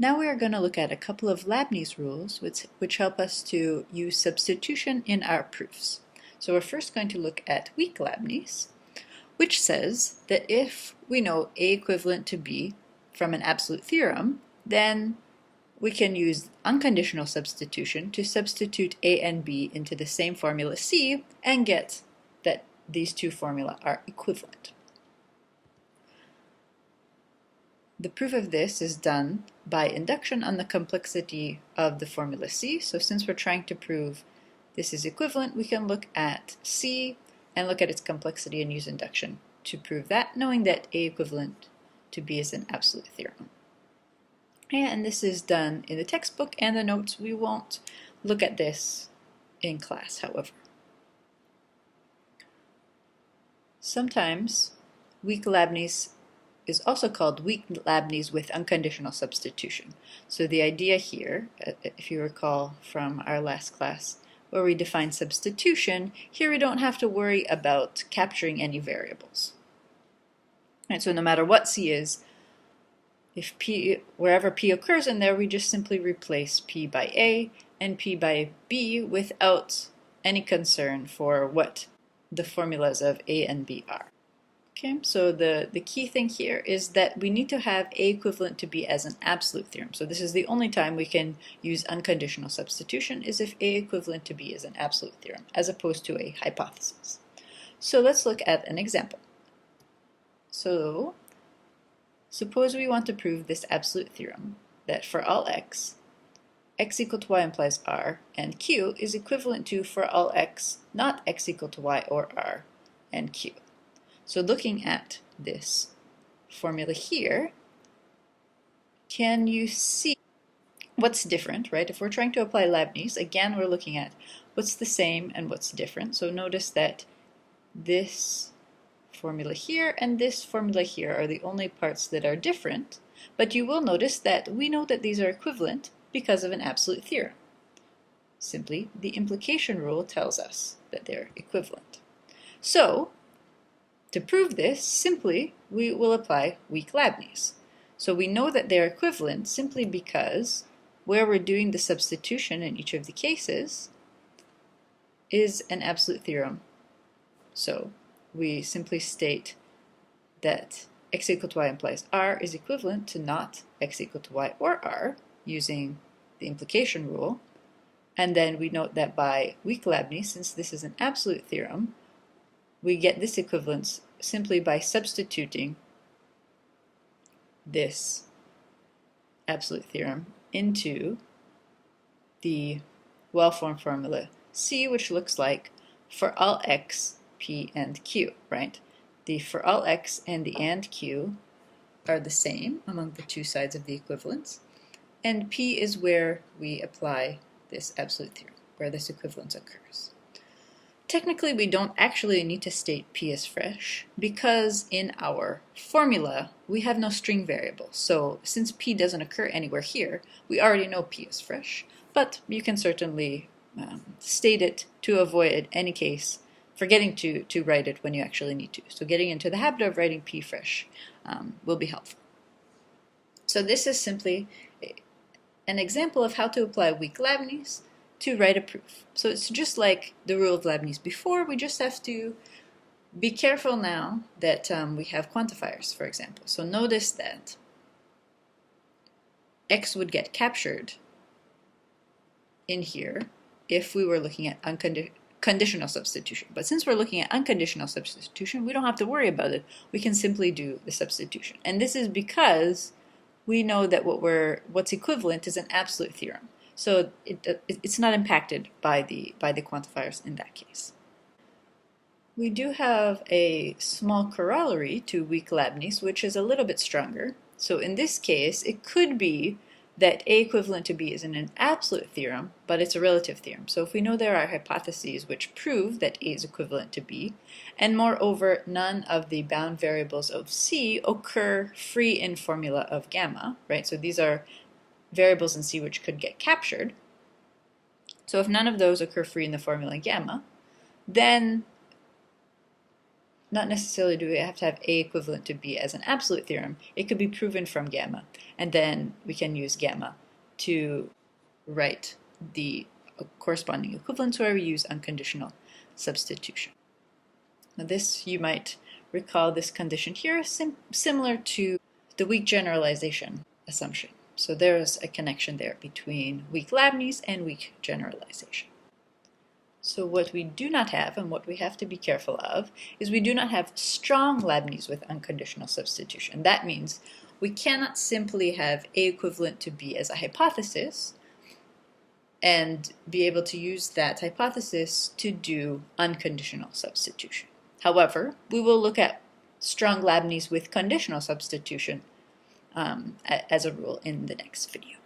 Now we are going to look at a couple of Leibniz rules which help us to use substitution in our proofs. So we're first going to look at weak Leibniz, which says that if we know A equivalent to B from an absolute theorem, then we can use unconditional substitution to substitute A and B into the same formula C and get that these two formula are equivalent. The proof of this is done by induction on the complexity of the formula C. So since we're trying to prove this is equivalent, we can look at C and look at its complexity and use induction to prove that, knowing that A equivalent to B is an absolute theorem. And this is done in the textbook and the notes. We won't look at this in class, however. Sometimes weak Leibniz is also called weak Leibniz with unconditional substitution. So the idea here, if you recall from our last class where we defined substitution, here we don't have to worry about capturing any variables. And so no matter what C is, if P, wherever P occurs in there, we just simply replace P by A and P by B without any concern for what the formulas of A and B are. Okay, so the key thing here is that we need to have A equivalent to B as an absolute theorem. So this is the only time we can use unconditional substitution, is if A equivalent to B is an absolute theorem, as opposed to a hypothesis. So let's look at an example. So suppose we want to prove this absolute theorem, that for all x equal to y implies r, and q is equivalent to for all x, not x equal to y or r, and q. So looking at this formula here, can you see what's different, right? If we're trying to apply Leibniz, again, we're looking at what's the same and what's different. So notice that this formula here and this formula here are the only parts that are different, but you will notice that we know that these are equivalent because of an absolute theorem. Simply, the implication rule tells us that they're equivalent. So, to prove this, simply, we will apply weak Leibniz. So we know that they're equivalent simply because where we're doing the substitution in each of the cases is an absolute theorem. So we simply state that x equal to y implies r is equivalent to not x equal to y or r using the implication rule. And then we note that by weak Leibniz, since this is an absolute theorem, we get this equivalence simply by substituting this absolute theorem into the well-formed formula C, which looks like for all x, p, and q, right? The for all x and the and q are the same among the two sides of the equivalence, and p is where we apply this absolute theorem, where this equivalence occurs. Technically, we don't actually need to state P is fresh because in our formula, we have no string variable. So since P doesn't occur anywhere here, we already know P is fresh, but you can certainly state it to avoid, in any case, forgetting to write it when you actually need to. So getting into the habit of writing P fresh will be helpful. So this is simply an example of how to apply weak Leibniz to write a proof. So it's just like the rule of Leibniz before, we just have to be careful now that we have quantifiers, for example. So notice that x would get captured in here if we were looking at conditional substitution. But since we're looking at unconditional substitution, we don't have to worry about it. We can simply do the substitution. And this is because we know that what's equivalent is an absolute theorem. So it's not impacted by the quantifiers in that case. We do have a small corollary to weak Leibniz, which is a little bit stronger. So in this case, it could be that A equivalent to B isn't an absolute theorem, but it's a relative theorem. So if we know there are hypotheses which prove that A is equivalent to B, and moreover, none of the bound variables of C occur free in formula of gamma, right? So these are variables in C which could get captured. So if none of those occur free in the formula gamma, then not necessarily do we have to have A equivalent to B as an absolute theorem. It could be proven from gamma, and then we can use gamma to write the corresponding equivalence where we use unconditional substitution. Now this, you might recall this condition here, similar to the weak generalization assumption. So there's a connection there between weak Leibniz and weak generalization. So what we do not have, and what we have to be careful of, is we do not have strong Leibniz with unconditional substitution. That means we cannot simply have A equivalent to B as a hypothesis and be able to use that hypothesis to do unconditional substitution. However, we will look at strong Leibniz with conditional substitution as a rule in the next video.